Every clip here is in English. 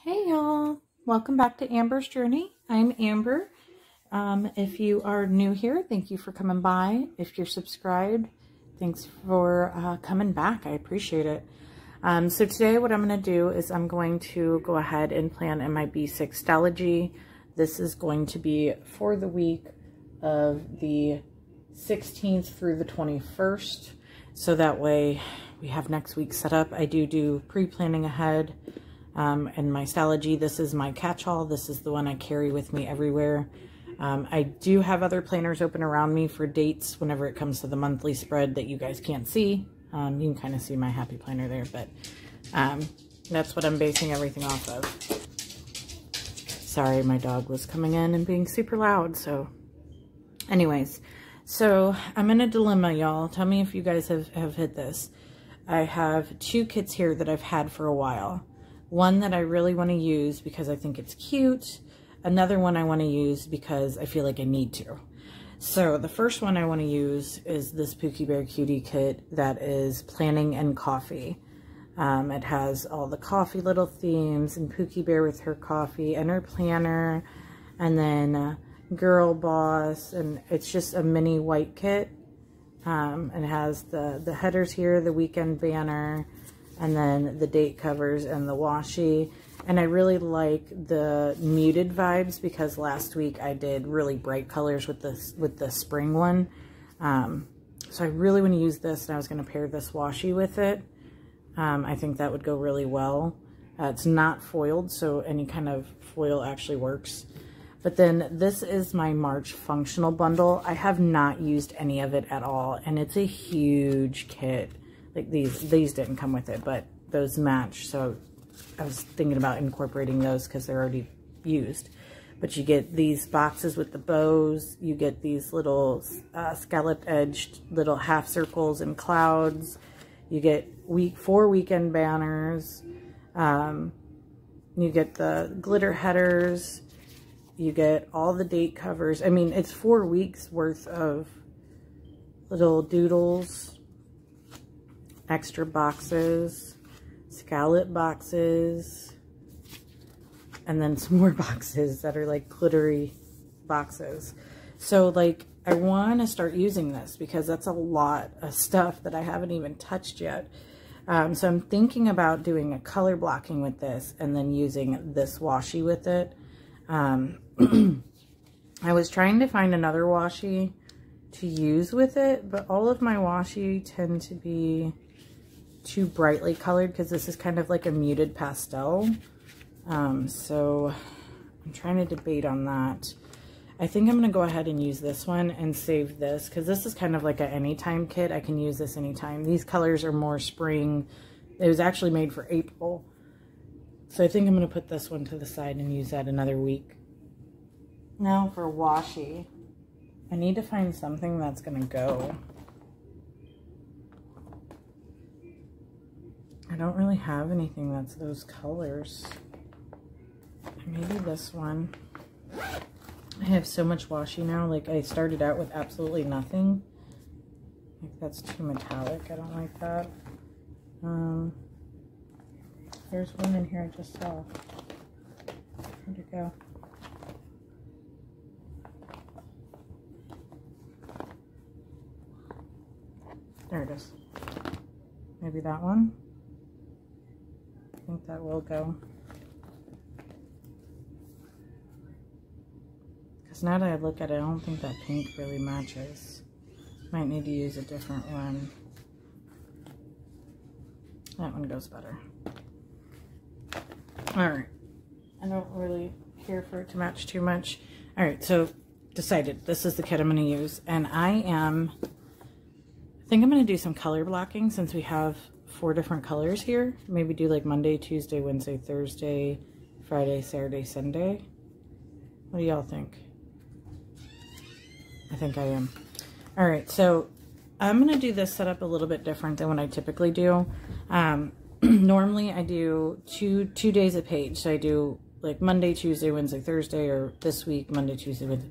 Hey y'all, welcome back to Amber's Journey. I'm Amber. If you are new here, thank you for coming by. If you're subscribed, thanks for coming back. I appreciate it. So today what I'm going to do is I'm going to go ahead and plan in my B6stology. This is going to be for the week of the 16th through the 21st. So that way we have next week set up. I do pre-planning ahead. And my Stology, this is my catch-all. This is the one I carry with me everywhere. I do have other planners open around me for dates whenever it comes to the monthly spread that you guys can't see. You can kind of see my happy planner there, but that's what I'm basing everything off of. Sorry, my dog was coming in and being super loud. So anyways, so I'm in a dilemma, y'all. Tell me if you guys have hit this. I have two kits here that I've had for a while. One that I really want to use because I think it's cute. Another one I want to use because I feel like I need to. So the first one I want to use is this Pookie Bear Cutie kit that is Planning and Coffee. It has all the coffee little themes and Pookie Bear with her coffee and her planner. And then Girl Boss. And it's just a mini white kit. It has the headers here, the weekend banner, and then the date covers and the washi. And I really like the muted vibes because last week I did really bright colors with the spring one. So I really want to use this, and I was going to pair this washi with it. I think that would go really well. It's not foiled, so any kind of foil actually works. But then this is my March functional bundle. I have not used any of it at all, and it's a huge kit. Like these didn't come with it, but those match. So I was thinking about incorporating those because they're already used. But you get these boxes with the bows. You get these little scallop edged little half circles and clouds. You get 4 weekend banners. You get the glitter headers. You get all the date covers. I mean, it's 4 weeks worth of little doodles. Extra boxes, scallop boxes, and then some more boxes that are like glittery boxes. So like I want to start using this because that's a lot of stuff that I haven't even touched yet. So I'm thinking about doing a color blocking with this and then using this washi with it. I was trying to find another washi to use with it, but all of my washi tend to be too brightly colored because this is kind of like a muted pastel. So I'm trying to debate on that. I think I'm going to go ahead and use this one and save this because this is kind of like an anytime kit. I can use this anytime. These colors are more spring. It was actually made for April. So I think I'm going to put this one to the side and use that another week. Now for washi. I need to find something that's going to go. I don't really have anything that's those colors. Maybe this one. I have so much washi now. Like I started out with absolutely nothing. Like that's too metallic. I don't like that. There's one in here I just saw. Where'd it go? There it is. Maybe that one. I think that will go. Because now that I look at it, I don't think that pink really matches. Might need to use a different one. That one goes better. Alright. I don't really care for it to match too much. Alright, so decided this is the kit I'm going to use. And I think I'm going to do some color blocking since we have 4 different colors here. Maybe do like Monday, Tuesday, Wednesday, Thursday, Friday, Saturday, Sunday. What do y'all think? I think I am. All right, so I'm going to do this setup a little bit different than what I typically do. Normally I do two days a page. So I do like Monday, Tuesday, Wednesday, Thursday, or this week, Monday, Tuesday, Wednesday.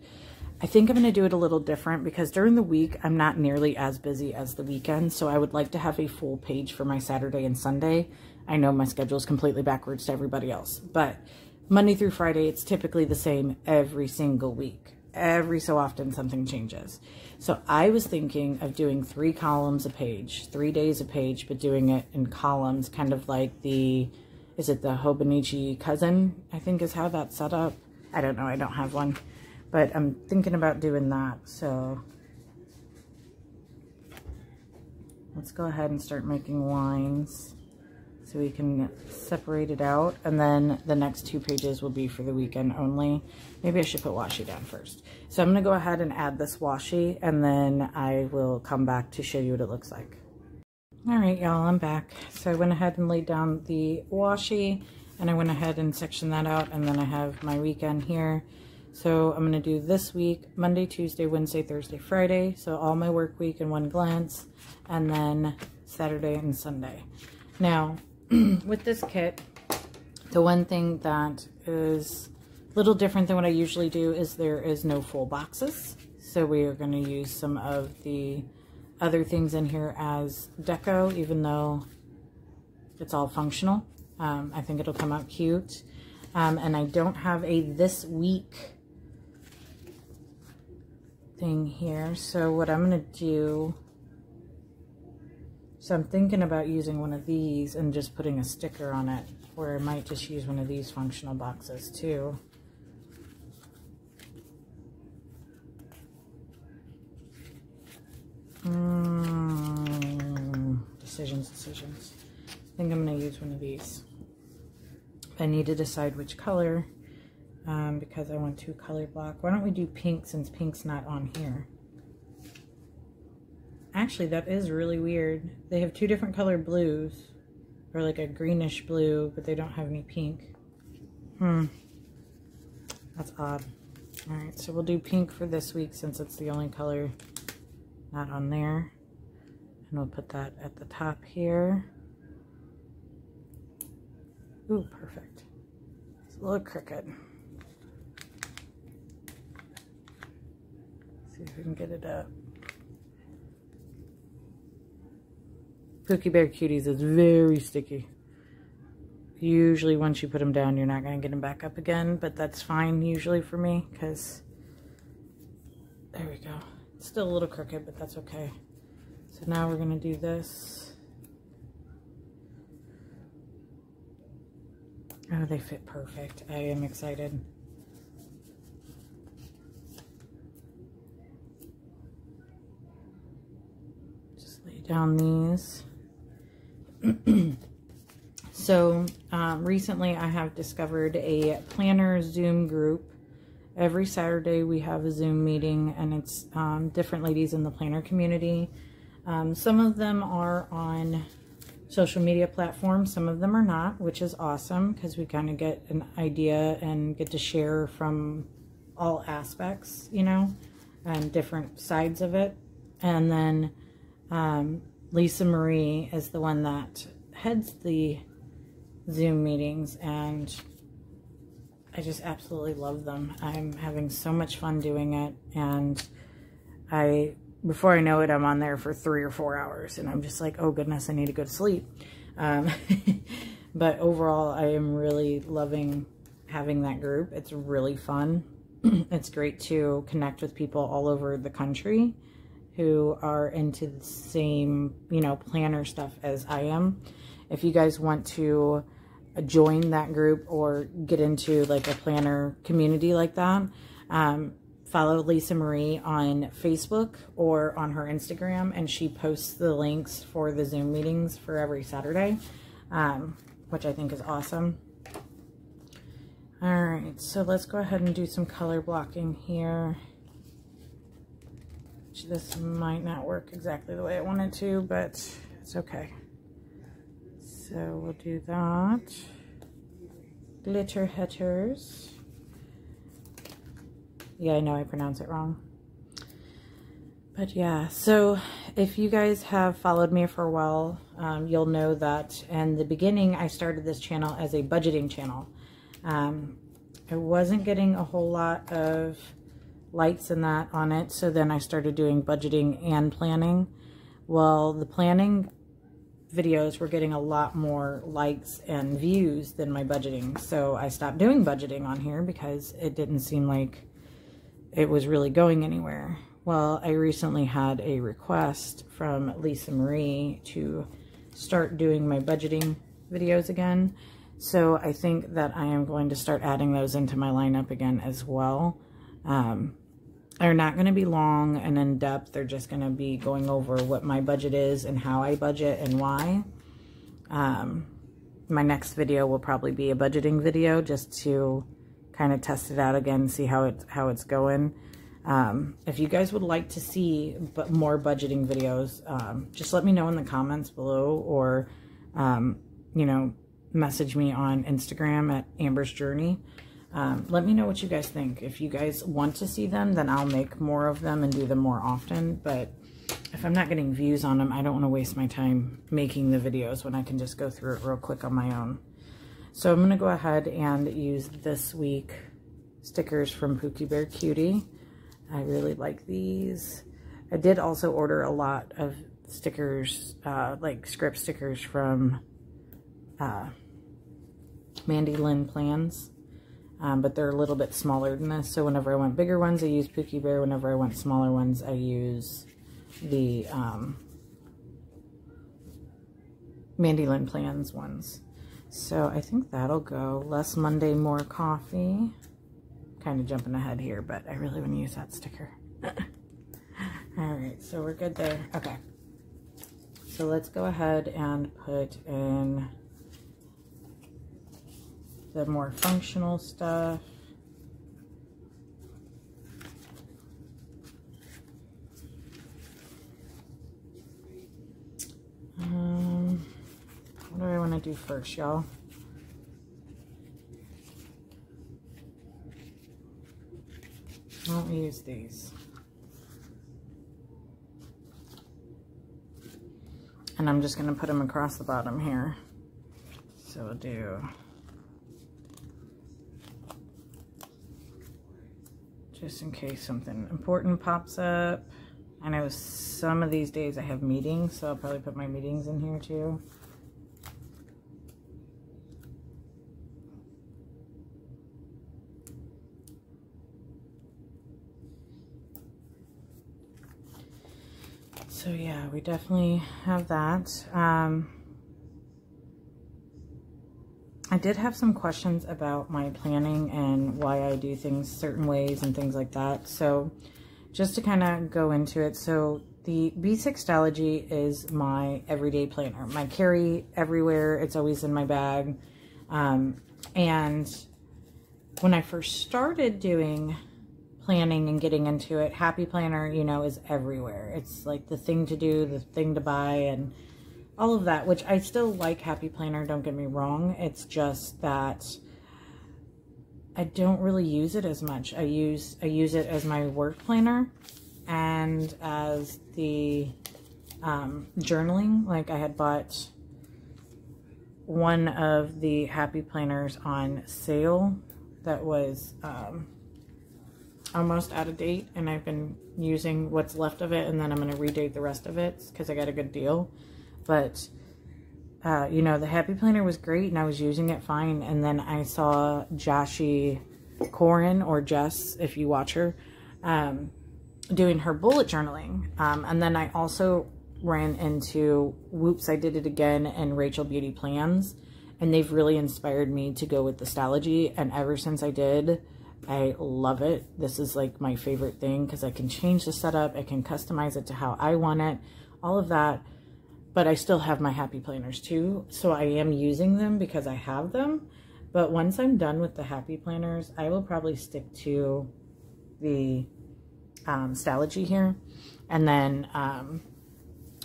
I think I'm going to do it a little different because during the week, I'm not nearly as busy as the weekend. So I would like to have a full page for my Saturday and Sunday. I know my schedule is completely backwards to everybody else, but Monday through Friday, it's typically the same every single week. Every so often, something changes. So I was thinking of doing 3 columns a page, 3 days a page, but doing it in columns, kind of like is it the Hobonichi Cousin, I think is how that's set up. I don't know, I don't have one. But I'm thinking about doing that, so let's go ahead and start making lines so we can separate it out. And then the next 2 pages will be for the weekend only. Maybe I should put washi down first. So I'm gonna go ahead and add this washi, and then I will come back to show you what it looks like. All right, y'all, I'm back. So I went ahead and laid down the washi, and I went ahead and sectioned that out, and then I have my weekend here. So I'm going to do this week, Monday, Tuesday, Wednesday, Thursday, Friday. So all my work week in one glance, and then Saturday and Sunday. Now, with this kit, the one thing that is a little different than what I usually do is there is no full boxes. So we are going to use some of the other things in here as deco, even though it's all functional. I think it'll come out cute. And I don't have a this week thing here. So what I'm going to do, so I'm thinking about using one of these and just putting a sticker on it, or I might just use one of these functional boxes too. Decisions. I think I'm going to use one of these. I need to decide which color because I want 2 color block. Why don't we do pink since pink's not on here? Actually, that is really weird. They have 2 different color blues, or like a greenish blue, but they don't have any pink. That's odd. All right, so we'll do pink for this week since it's the only color not on there. And we'll put that at the top here. Ooh, perfect. It's a little crooked. See if we can get it up. Pookie Bear Cuties is very sticky. Usually once you put them down, you're not going to get them back up again, but that's fine usually for me because there we go. It's still a little crooked, but that's okay. So now we're going to do this. Oh, they fit perfect. I am excited. Just lay down these. So recently I have discovered a planner Zoom group. Every Saturday we have a Zoom meeting, and it's different ladies in the planner community. Some of them are on social media platforms, some of them are not, which is awesome because we kind of get an idea and get to share from all aspects, you know, and different sides of it. And then Lisa Marie is the one that heads the Zoom meetings, and I just absolutely love them. I'm having so much fun doing it, and before I know it, I'm on there for 3 or 4 hours, and I'm just like, oh goodness, I need to go to sleep. But overall, I am really loving having that group. It's really fun. It's great to connect with people all over the country who are into the same, you know, planner stuff as I am. If you guys want to join that group or get into like a planner community like that, follow Lisa Marie on Facebook or on her Instagram, and she posts the links for the Zoom meetings for every Saturday, which I think is awesome. All right, so let's go ahead and do some color blocking here. This might not work exactly the way I want it to, but it's okay. So we'll do that. Glitter Hetters. Yeah, I know I pronounce it wrong. But yeah, so if you guys have followed me for a while, you'll know that in the beginning I started this channel as a budgeting channel. I wasn't getting a whole lot of likes and that on it. So then I started doing budgeting and planning. Well, the planning videos were getting a lot more likes and views than my budgeting. So I stopped doing budgeting on here because it didn't seem like it was really going anywhere. Well, I recently had a request from Lisa Marie to start doing my budgeting videos again. So I think that I am going to start adding those into my lineup again as well. They're not going to be long and in depth. They're just going to be going over what my budget is and how I budget and why. My next video will probably be a budgeting video just to kind of test it out again, see how it's going. If you guys would like to see more budgeting videos, just let me know in the comments below, or you know, message me on Instagram at Amber's Journey. Let me know what you guys think. If you guys want to see them, then I'll make more of them and do them more often. But if I'm not getting views on them, I don't want to waste my time making the videos when I can just go through it real quick on my own. So I'm going to go ahead and use this week stickers from Pookie Bear Cutie. I really like these. I did also order a lot of stickers, like script stickers from Mandy Lynn Plans. But they're a little bit smaller than this. So whenever I want bigger ones, I use Pookie Bear. Whenever I want smaller ones, I use the Mandy Lynn Plans ones. So I think that'll go. Less Monday, more coffee. Kind of jumping ahead here, but I really want to use that sticker. All right, so we're good there. Okay. So let's go ahead and put in the more functional stuff. What do I want to do first, y'all? I won't use these. And I'm just going to put them across the bottom here. So we'll do just in case something important pops up. I know some of these days I have meetings, so I'll probably put my meetings in here too. So yeah, we definitely have that. I did have some questions about my planning and why I do things certain ways and things like that. So just to kind of go into it. So the B6 Stalogy is my everyday planner. My carry everywhere. It's always in my bag. And when I first started doing planning and getting into it, Happy Planner, you know, is everywhere. It's like the thing to do, the thing to buy, and all of that, which I still like Happy Planner, don't get me wrong. It's just that I don't really use it as much. I use it as my work planner and as the journaling. Like I had bought one of the Happy Planners on sale that was almost out of date, and I've been using what's left of it, and then I'm going to redate the rest of it because I got a good deal. But you know, the Happy Planner was great and I was using it fine, and then I saw Joshi Corin, or Jess if you watch her, doing her bullet journaling, and then I also ran into Whoops, I Did It Again, and Rachel Beauty Plans, and they've really inspired me to go with the Stalogy, and ever since I did, I love it. This is like my favorite thing because I can change the setup, I can customize it to how I want it, all of that. But I still have my Happy Planners too, so I am using them because I have them. But once I'm done with the Happy Planners, I will probably stick to the Stalogy here. And then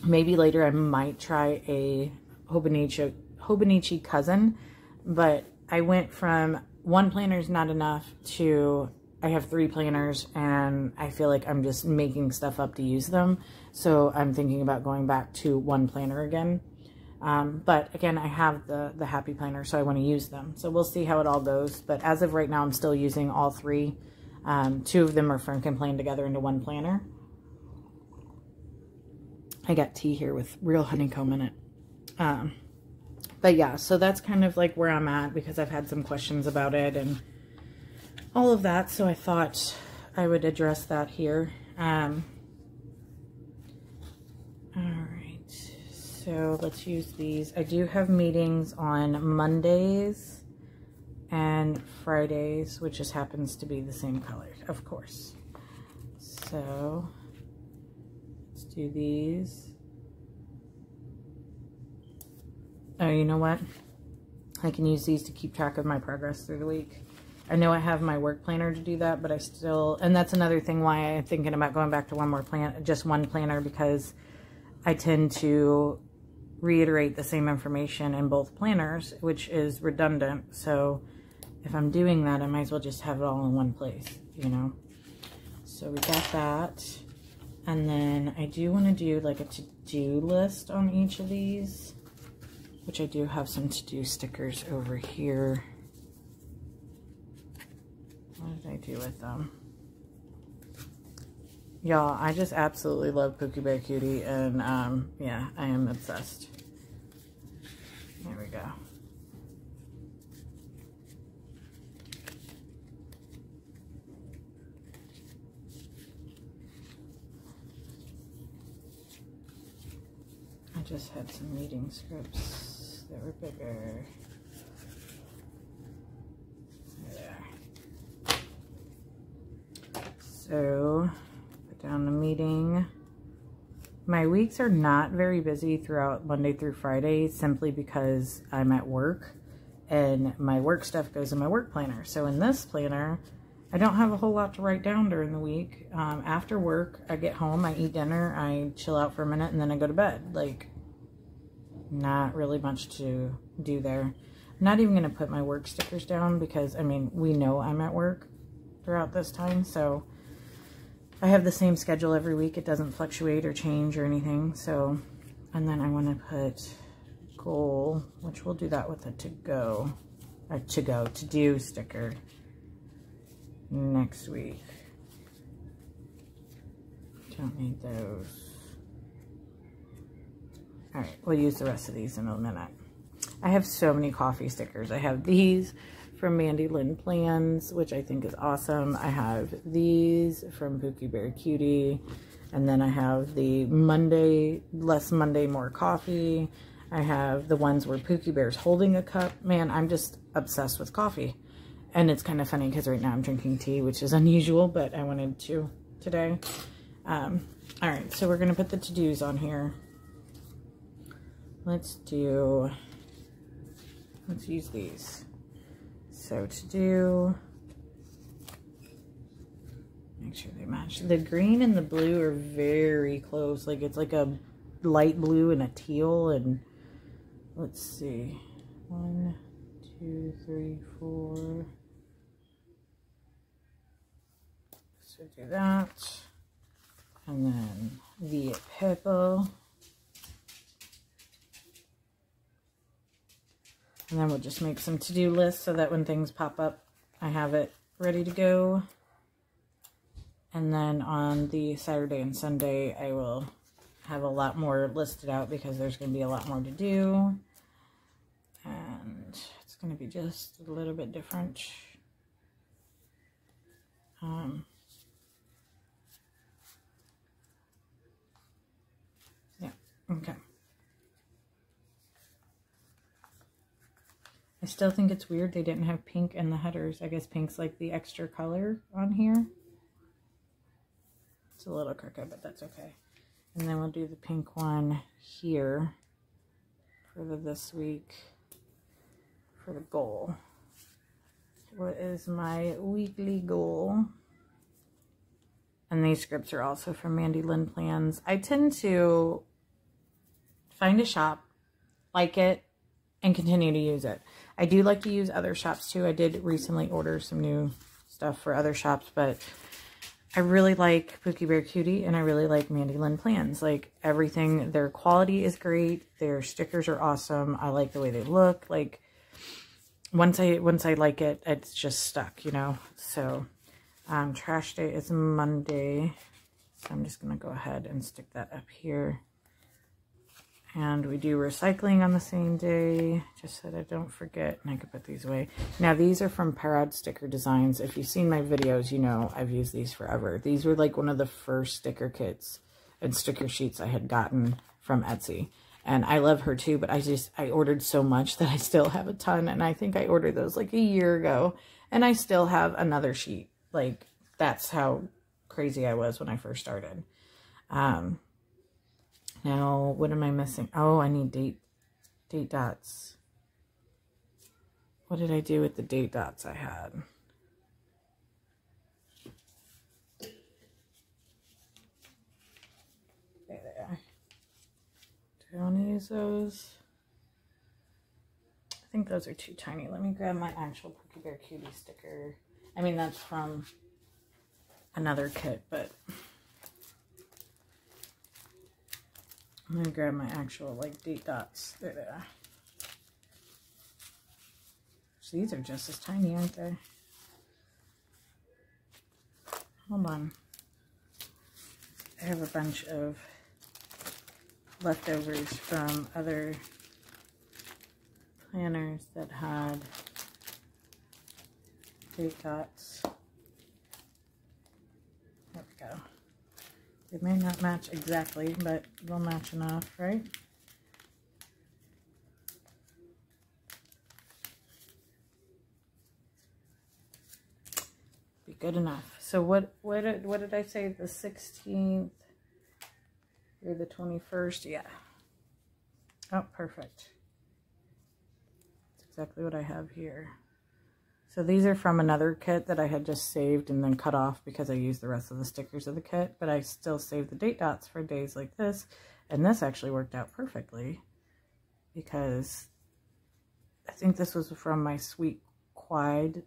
maybe later I might try a Hobonichi Cousin. But I went from one planner is not enough to I have 3 planners, and I feel like I'm just making stuff up to use them. So I'm thinking about going back to 1 planner again. But again, I have the Happy Planner, so I want to use them. So we'll see how it all goes. But as of right now, I'm still using all 3. Two of them are Franken planned together into one planner. I got tea here with real honeycomb in it. But yeah, so that's kind of like where I'm at because I've had some questions about it and all of that. So I thought I would address that here. All right, so let's use these. I do have meetings on Mondays and Fridays, which just happens to be the same color, of course. So let's do these. Oh, you know what? I can use these to keep track of my progress through the week. I know I have my work planner to do that, but I still, and that's another thing why I'm thinking about going back to just one planner, because I tend to reiterate the same information in both planners, which is redundant. So if I'm doing that, I might as well just have it all in one place, you know? So we got that. And then I do want to do like a to-do list on each of these, which I do have some to-do stickers over here. What did I do with them? Y'all, I just absolutely love Pookie Bear Cutie, and yeah, I am obsessed. There we go. I just had some meeting scripts that were bigger. There. So, put down the meeting. My weeks are not very busy throughout Monday through Friday, simply because I'm at work and my work stuff goes in my work planner. So in this planner, I don't have a whole lot to write down during the week. After work, I get home, I eat dinner, I chill out for a minute, and then I go to bed. Like, not really much to do there. I'm not even going to put my work stickers down because, I mean, we know I'm at work throughout this time, so I have the same schedule every week. It doesn't fluctuate or change or anything. So, and then I want to put goal, which we'll do that with a to-do sticker next week. Don't need those. All right, we'll use the rest of these in a minute. I have so many coffee stickers. I have these from Mandy Lynn Plans, which I think is awesome. I have these from Pookie Bear Cutie. And then I have the Monday, less Monday, more coffee. I have the ones where Pookie Bear's holding a cup. Man, I'm just obsessed with coffee. And it's kind of funny because right now I'm drinking tea, which is unusual, but I wanted to today. All right, so we're going to put the to-dos on here. Let's use these. So to do, make sure they match. The green and the blue are very close. Like it's like a light blue and a teal. And let's see, 1, 2, 3, 4. So do that. And then the purple. And then we'll just make some to-do lists so that when things pop up, I have it ready to go. And then on the Saturday and Sunday, I will have a lot more listed out because there's going to be a lot more to do. And it's going to be just a little bit different. Yeah, okay. I still think it's weird they didn't have pink in the headers. I guess pink's like the extra color on here. It's a little crooked, but that's okay. And then we'll do the pink one here for this week for the goal. What is my weekly goal? And these scripts are also from Mandy Lynn Plans. I tend to find a shop, like it, and continue to use it. I do like to use other shops too. I did recently order some new stuff for other shops, but I really like Pookie Bear Cutie and I really like Mandy Lynn Plans. Like everything, their quality is great. Their stickers are awesome. I like the way they look. Like once I like it, it's just stuck, you know? So Trash day is Monday. So I'm just going to go ahead and stick that up here. And we do recycling on the same day, just so that I don't forget. And I could put these away. Now, these are from Parad Sticker Designs. If you've seen my videos, you know I've used these forever. These were like one of the first sticker kits and sticker sheets I had gotten from Etsy. And I love her too, but I ordered so much that I still have a ton. And I think I ordered those like a year ago. And I still have another sheet. Like, that's how crazy I was when I first started. Now, what am I missing? Oh, I need date dots. What did I do with the date dots I had? There they are. Do I want to use those? I think those are too tiny. Let me grab my actual Pookie Bear Cutie sticker. I mean, that's from another kit, but I'm going to grab my actual, like, date dots. There they are. So these are just as tiny, aren't they? Hold on. I have a bunch of leftovers from other planners that had date dots. There we go. They may not match exactly, but they'll match enough, right? Be good enough. So what did I say? The 16th or the 21st? Yeah. Oh, perfect. That's exactly what I have here. So these are from another kit that I had just saved and then cut off because I used the rest of the stickers of the kit, but I still saved the date dots for days like this. And this actually worked out perfectly because I think this was from my Sweet Quide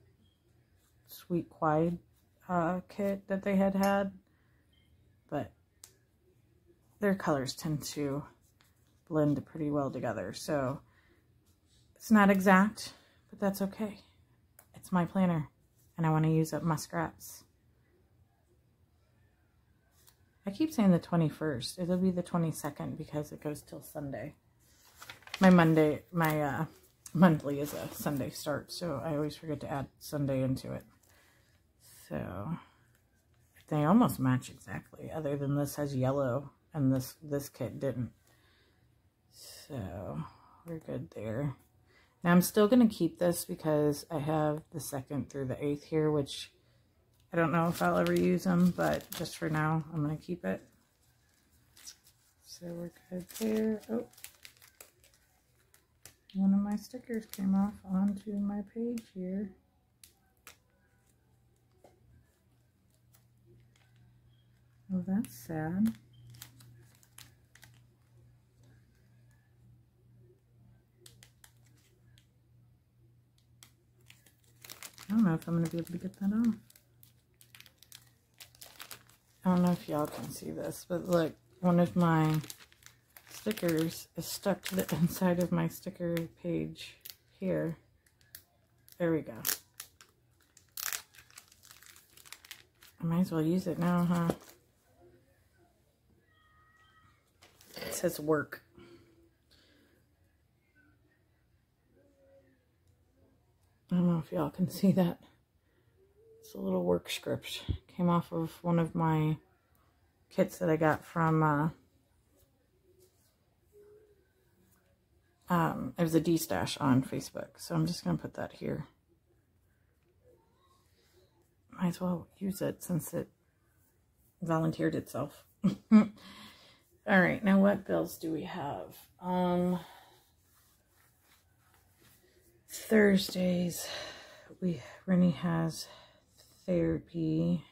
kit that they had, but their colors tend to blend pretty well together. So it's not exact, but that's okay. It's my planner, and I want to use up my scraps. I keep saying the 21st. It'll be the 22nd because it goes till Sunday. My monthly is a Sunday start, so I always forget to add Sunday into it. So they almost match exactly, other than this has yellow and this kit didn't. So we're good there. Now I'm still going to keep this because I have the 2nd through the 8th here, which I don't know if I'll ever use them, but just for now, I'm going to keep it. So we're good there. Oh, one of my stickers came off onto my page here. Oh, that's sad. I don't know if I'm going to be able to get that off. I don't know if y'all can see this, but look, one of my stickers is stuck to the inside of my sticker page here. There we go. I might as well use it now, huh? It says work. I don't know if y'all can see that. It's a little work script. Came off of one of my kits that I got from, it was a D-Stash on Facebook. So I'm just going to put that here. Might as well use it since it volunteered itself. All right, now what bills do we have? Thursdays, Rennie has therapy,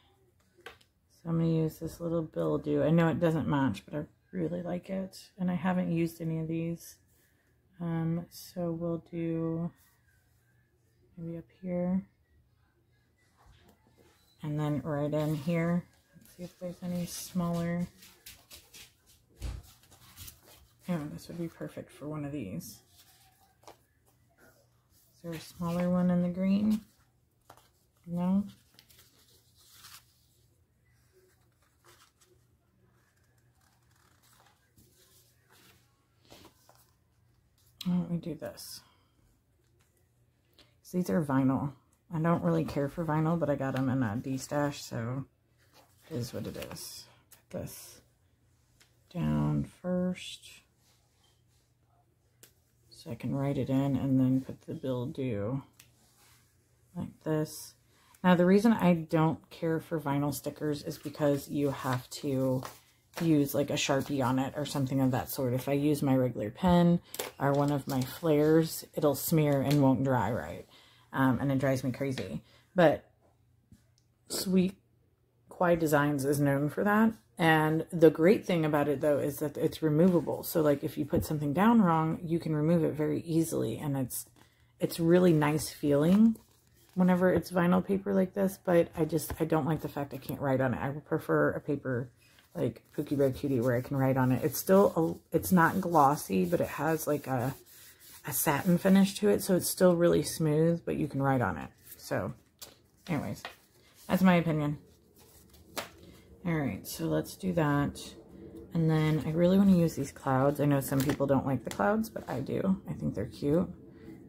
so I'm going to use this little bill due. I know it doesn't match, but I really like it, and I haven't used any of these. So we'll do maybe up here, and then right in here. Let's see if there's any smaller. Oh, this would be perfect for one of these. Is there a smaller one in the green? No? do this. So these are vinyl. I don't really care for vinyl, but I got them in a D-stash, so it is what it is. Put this down first so I can write it in, and then put the bill due like this. Now, the reason I don't care for vinyl stickers is because you have to use like a Sharpie on it or something of that sort. If I use my regular pen or one of my flares, it'll smear and won't dry right. And it drives me crazy. But Sweet Kwai Designs is known for that. And the great thing about it, though, is that it's removable. So, like, if you put something down wrong, you can remove it very easily. And it's really nice feeling whenever it's vinyl paper like this. But I don't like the fact I can't write on it. I would prefer a paper like Pookie Bear Cutie where I can write on it. It's still, it's not glossy, but it has like a satin finish to it. So it's still really smooth, but you can write on it. So anyways, that's my opinion. All right, so let's do that. And then I really want to use these clouds. I know some people don't like the clouds, but I do. I think they're cute.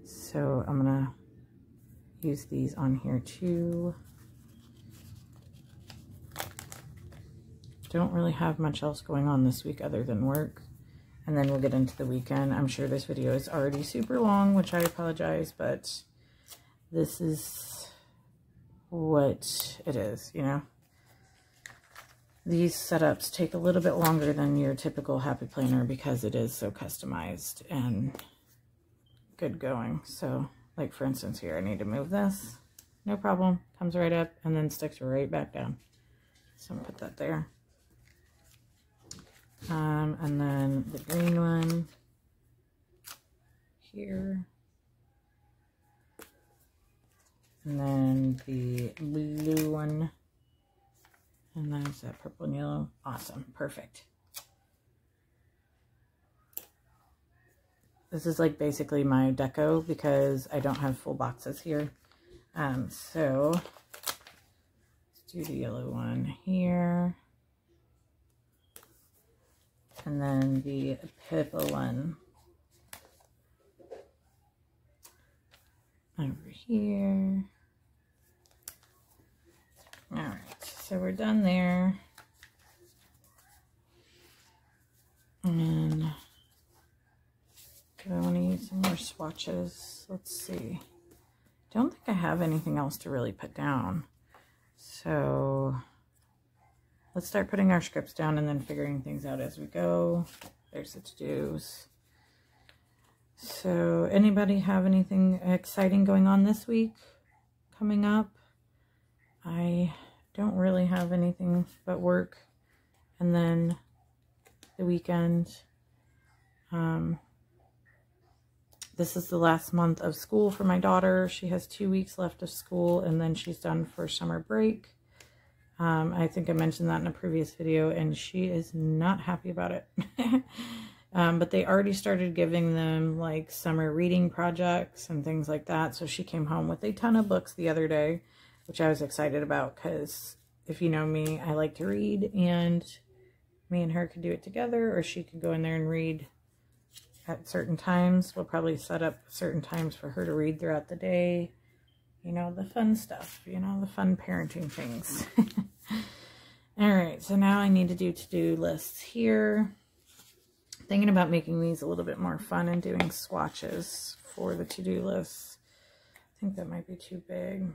So I'm gonna use these on here too. Don't really have much else going on this week other than work. And then we'll get into the weekend. I'm sure this video is already super long, which I apologize, but this is what it is, you know? These setups take a little bit longer than your typical Happy Planner because it is so customized and good going. So, like for instance here, I need to move this. No problem. Comes right up and then sticks right back down. So I'm gonna put that there. And then the green one here. And then the blue one. And there's that purple and yellow. Awesome. Perfect. This is like basically my deco because I don't have full boxes here. So let's do the yellow one here. And then the purple one over here. All right, so we're done there. And do I want to use some more swatches? Let's see. Don't think I have anything else to really put down. So let's start putting our scripts down and then figuring things out as we go. There's the to-dos. So anybody have anything exciting going on this week coming up? I don't really have anything but work and then the weekend. This is the last month of school for my daughter. She has 2 weeks left of school and then she's done for summer break. I think I mentioned that in a previous video and she is not happy about it. But they already started giving them like summer reading projects and things like that. So she came home with a ton of books the other day, which I was excited about because if you know me, I like to read and me and her could do it together, or she could go in there and read at certain times. We'll probably set up certain times for her to read throughout the day. You know, the fun stuff, you know, the fun parenting things. All right, so now I need to do to-do lists here. Thinking about making these a little bit more fun and doing swatches for the to-do lists. I think that might be too big.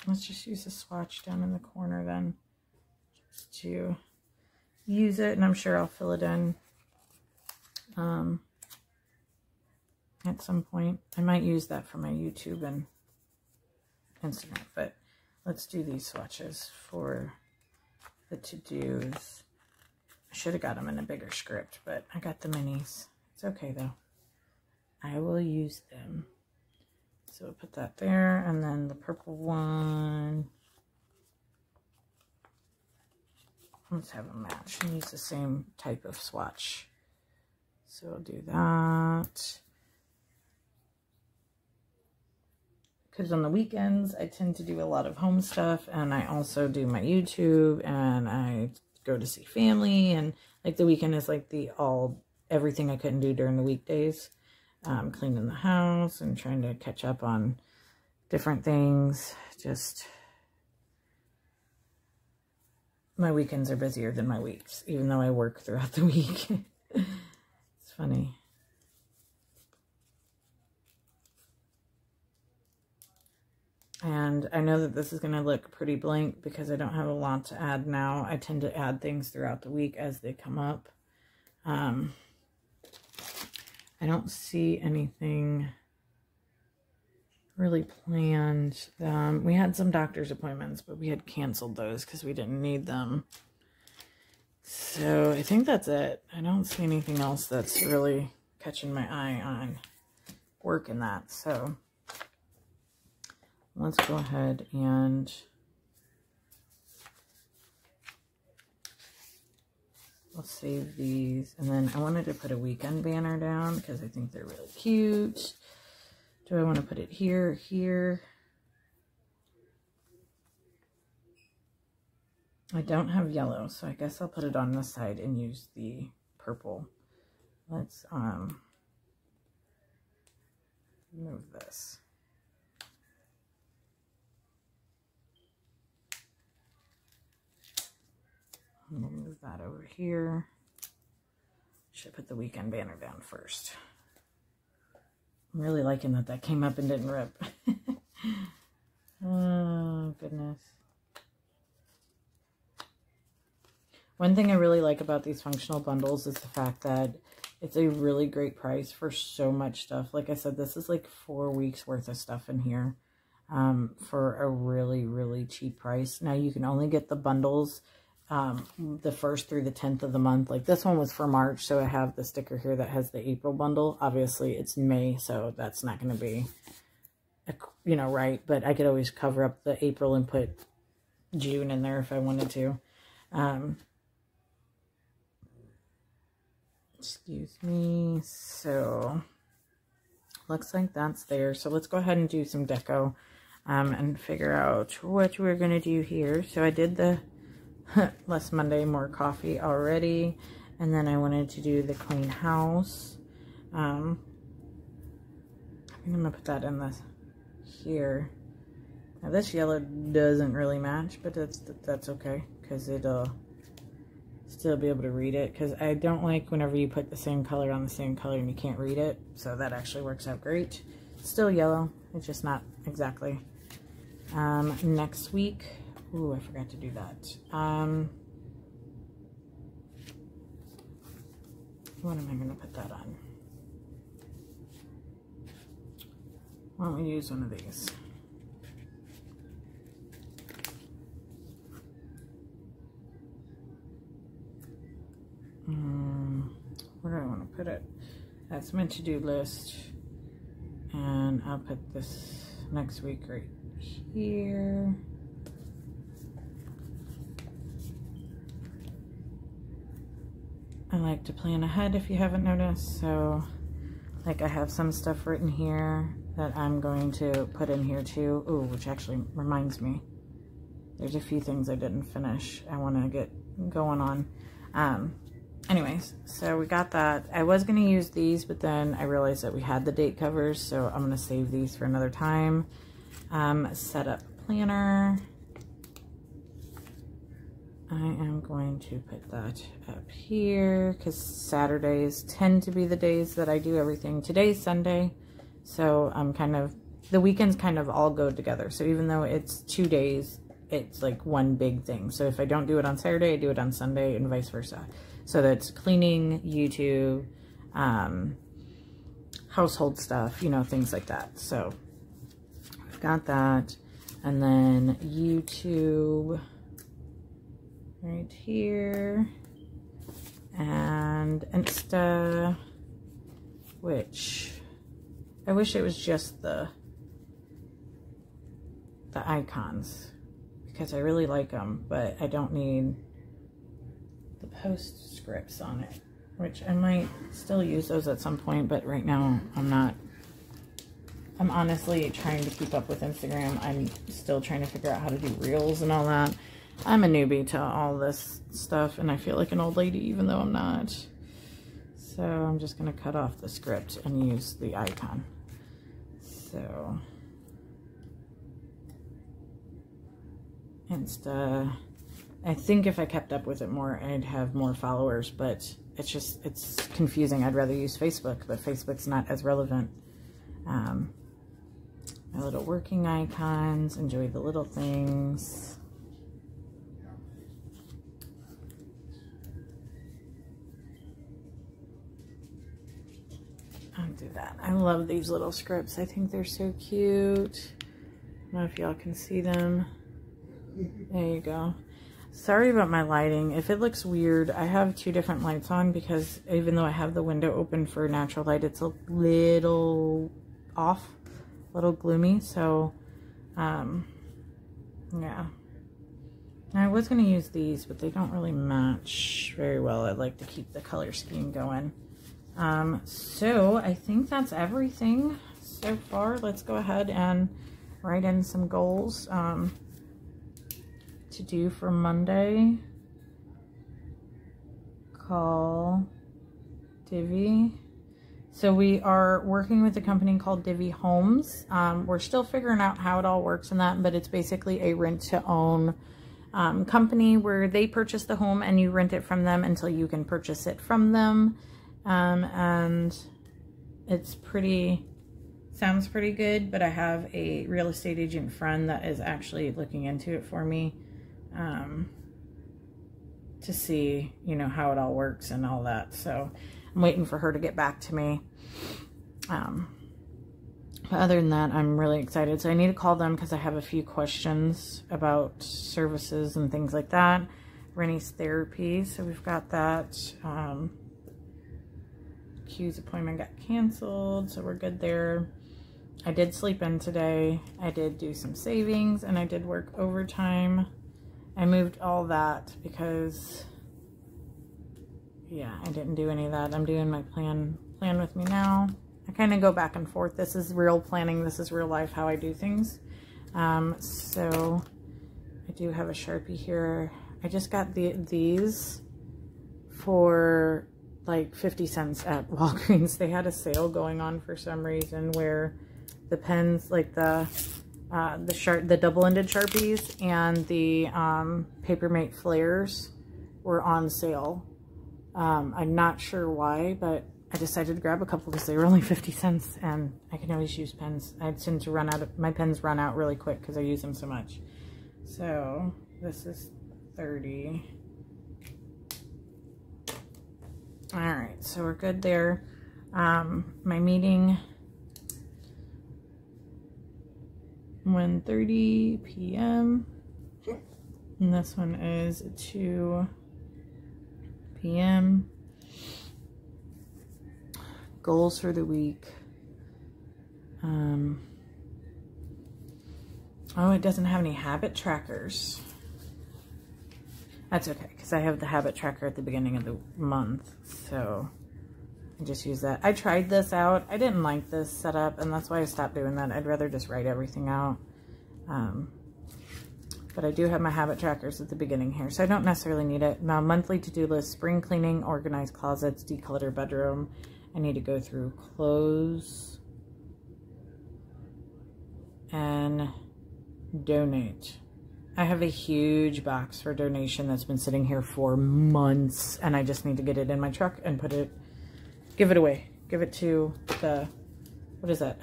Let's just use a swatch down in the corner then, just to use it, and I'm sure I'll fill it in at some point. I might use that for my YouTube and Instagram, but let's do these swatches for the to-dos. I should have got them in a bigger script, but I got the minis. It's okay though. I will use them. So we'll put that there, and then the purple one. Let's have a match and use the same type of swatch. So I'll do that. Because on the weekends, I tend to do a lot of home stuff, and I also do my YouTube, and I go to see family, and like the weekend is like the everything I couldn't do during the weekdays. Cleaning the house and trying to catch up on different things. Just, my weekends are busier than my weeks, even though I work throughout the week. It's funny. And I know that this is going to look pretty blank because I don't have a lot to add now. I tend to add things throughout the week as they come up. I don't see anything really planned. We had some doctor's appointments, but we had canceled those because we didn't need them. So I think that's it. I don't see anything else that's really catching my eye on work in that. So let's go ahead and I'll save these. And then I wanted to put a weekend banner down because I think they're really cute. Do I want to put it here, here? I don't have yellow, so I guess I'll put it on this side and use the purple. Let's move this. We'll move that over here. Should put the weekend banner down first. I'm really liking that that came up and didn't rip. Oh, goodness. One thing I really like about these functional bundles is the fact that it's a really great price for so much stuff. Like I said, this is like 4 weeks worth of stuff in here for a really, really cheap price. Now, you can only get the bundles the 1st through the 10th of the month. Like this one was for March, so I have the sticker here that has the April bundle. Obviously it's May, so that's not going to be, you know, right, but I could always cover up the April and put June in there if I wanted to. Excuse me. So looks like that's there. So let's go ahead and do some deco and figure out what we're going to do here. So I did the Less Monday, More Coffee already. And then I wanted to do the clean house. I think I'm going to put that in this here. Now this yellow doesn't really match, but that's okay because it'll still be able to read it. Because I don't like whenever you put the same color on the same color and you can't read it. So that actually works out great. It's still yellow. It's just not exactly. Next week... Ooh, I forgot to do that. What am I going to put that on? Why don't we use one of these? Where do I want to put it? That's my to-do list. And I'll put this next week right here. I like to plan ahead if you haven't noticed, so like I have some stuff written here that I'm going to put in here too. Ooh, which actually reminds me, there's a few things I didn't finish I want to get going on. Anyways, so we got that. I was going to use these, but then I realized that we had the date covers, so I'm going to save these for another time. Setup planner. I am going to put that up here because Saturdays tend to be the days that I do everything. Today's Sunday, so I'm kind of, the weekends kind of all go together. So even though it's 2 days, it's like one big thing. So if I don't do it on Saturday, I do it on Sunday and vice versa. So that's cleaning, YouTube, household stuff, you know, things like that. So I've got that. And then YouTube right here, and Insta, which I wish it was just the icons because I really like them, but I don't need the postscripts on it, which I might still use those at some point, but right now I'm not. I'm honestly trying to keep up with Instagram. I'm still trying to figure out how to do reels and all that. I'm a newbie to all this stuff, and I feel like an old lady, even though I'm not. So I'm just going to cut off the script and use the icon. So Insta, I think if I kept up with it more, I'd have more followers, but it's confusing. I'd rather use Facebook, but Facebook's not as relevant. My little working icons, enjoy the little things. I'll do that. I love these little scripts. I think they're so cute. I don't know if y'all can see them. There you go. Sorry about my lighting. If it looks weird, I have 2 different lights on because even though I have the window open for natural light, it's a little off, a little gloomy. So, yeah. I was going to use these, but they don't really match very well. I'd like to keep the color scheme going. So I think that's everything so far. Let's go ahead and write in some goals to do for Monday. Call Divvy. So we are working with a company called Divvy Homes. We're still figuring out how it all works in that, but it's basically a rent-to-own company where they purchase the home and you rent it from them until you can purchase it from them. And it's sounds pretty good, but I have a real estate agent friend that is actually looking into it for me, to see, you know, how it all works and all that. So I'm waiting for her to get back to me. But other than that, I'm really excited. So I need to call them because I have a few questions about services and things like that. Rennie's therapy. So we've got that. Q's appointment got canceled, so we're good there. I did sleep in today. I did do some savings and I did work overtime. I moved all that because, yeah, I didn't do any of that. I'm doing my plan with me now. I kind of go back and forth. This is real planning. This is real life, how I do things. So I do have a Sharpie here. I just got these for like 50 cents at Walgreens. They had a sale going on for some reason where the pens, like the double-ended Sharpies and the Papermate flares were on sale. I'm not sure why, but I decided to grab a couple because they were only 50 cents and I can always use pens. I tend to my pens run out really quick because I use them so much. So this is 30. All right, so we're good there. My meeting, 1:30 p.m. and this one is 2 p.m. Goals for the week. Oh, it doesn't have any habit trackers. That's okay, because I have the habit tracker at the beginning of the month, so I just use that. I tried this out. I didn't like this setup, and that's why I stopped doing that. I'd rather just write everything out. But I do have my habit trackers at the beginning here, so I don't necessarily need it. Now, monthly to-do list, spring cleaning, organize closets, declutter bedroom. I need to go through clothes and donate. I have a huge box for donation that's been sitting here for months, and I just need to get it in my truck and give it away. Give it to the, what is that?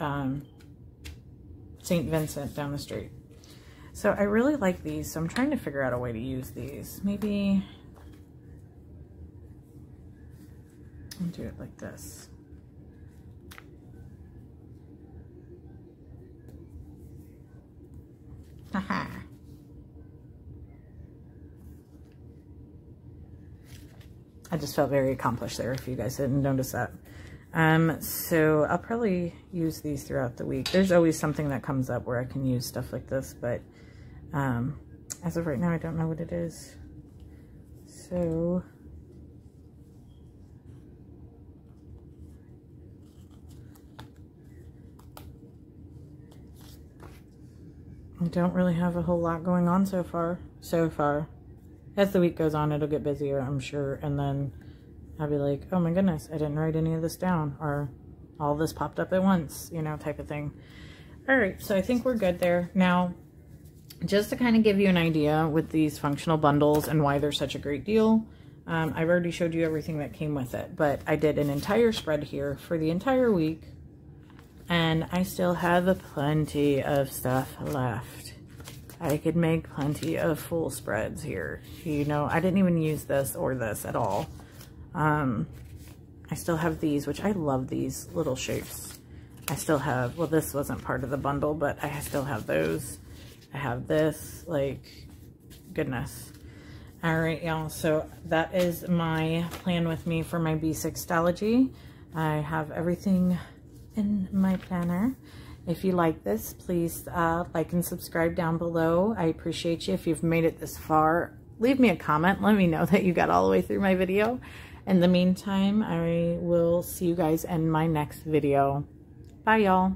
St. Vincent down the street. So I really like these, so I'm trying to figure out a way to use these. Maybe I'll do it like this. Haha. I just felt very accomplished there, if you guys didn't notice that. So I'll probably use these throughout the week. There's always something that comes up where I can use stuff like this, but as of right now, I don't know what it is. So I don't really have a whole lot going on so far. As the week goes on, it'll get busier, I'm sure, and then I'll be like, oh my goodness, I didn't write any of this down, or all this popped up at once, you know, type of thing. All right, so I think we're good there. Now, just to kind of give you an idea with these functional bundles and why they're such a great deal, I've already showed you everything that came with it, but I did an entire spread here for the entire week, and I still have plenty of stuff left. I could make plenty of full spreads here. You know, I didn't even use this or this at all. I still have these, which I love these little shapes. I still have, well, this wasn't part of the bundle, but I still have those. I have this, like, goodness. All right, y'all, so that is my plan with me for my B6stology. I have everything in my planner. If you like this, please like and subscribe down below. I appreciate you. If you've made it this far, leave me a comment. Let me know that you got all the way through my video. In the meantime, I will see you guys in my next video. Bye, y'all.